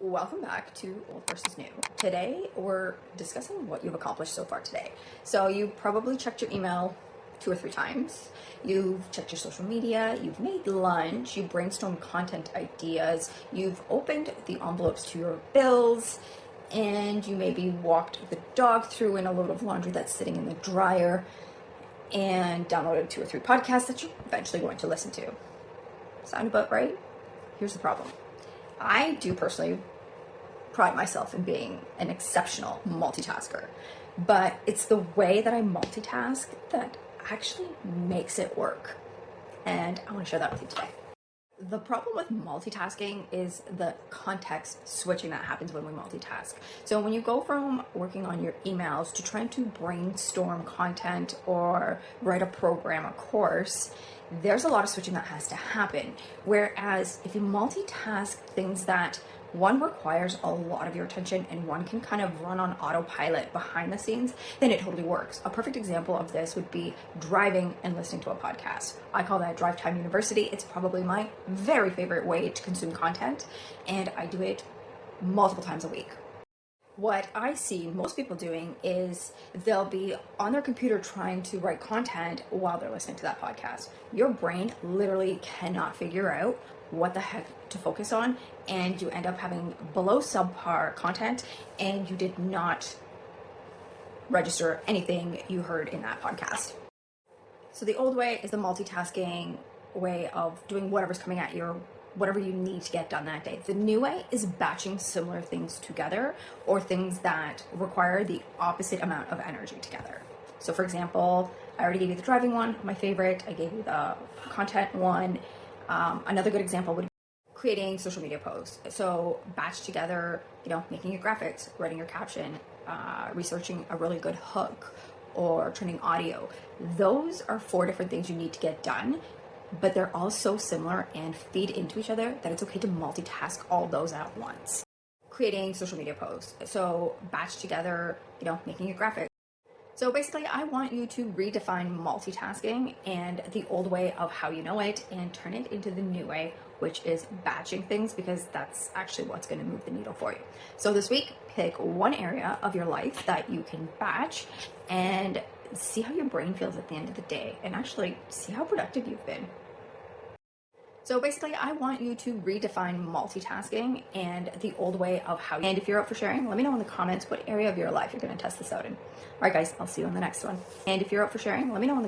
Welcome back to Old versus New. Today we're discussing what you've accomplished so far today. So you probably checked your email 2 or 3 times. You've checked your social media, you've made lunch, you brainstormed content ideas, you've opened the envelopes to your bills, and you maybe walked the dog through in a load of laundry that's sitting in the dryer, and downloaded 2 or 3 podcasts that you're eventually going to listen to. Sound about right? Here's the problem. I do personally pride myself in being an exceptional multitasker, but it's the way that I multitask that actually makes it work. And I want to share that with you today. The problem with multitasking is the context switching that happens when we multitask. So when you go from working on your emails to trying to brainstorm content or write a program, a course, there's a lot of switching that has to happen. Whereas if you multitask things that one requires a lot of your attention and one can kind of run on autopilot behind the scenes, then it totally works. A perfect example of this would be driving and listening to a podcast. I call that Drive Time University. It's probably my very favorite way to consume content, and I do it multiple times a week. What I see most people doing is they'll be on their computer trying to write content while they're listening to that podcast. Your brain literally cannot figure out what the heck to focus on, and you end up having below subpar content, and you did not register anything you heard in that podcast. So the old way is the multitasking way of doing whatever's coming at you, whatever you need to get done that day. The new way is batching similar things together or things that require the opposite amount of energy together. So for example, I already gave you the driving one, my favorite. I gave you the content one. Another good example would be creating social media posts. So batch together, making your graphics, writing your caption, researching a really good hook, or turning audio. Those are 4 different things you need to get done, but they're all so similar and feed into each other that it's okay to multitask all those at once. Creating social media posts. So batch together, making your graphics. So basically, I want you to redefine multitasking and the old way of how you know it and turn it into the new way, which is batching things, because that's actually what's going to move the needle for you. So this week, pick one area of your life that you can batch and see how your brain feels at the end of the day, and actually see how productive you've been. So basically, I want you to redefine multitasking and the old way of how. And if you're up for sharing, let me know in the comments what area of your life you're going to test this out in. All right, guys, I'll see you in the next one. And if you're up for sharing, let me know in the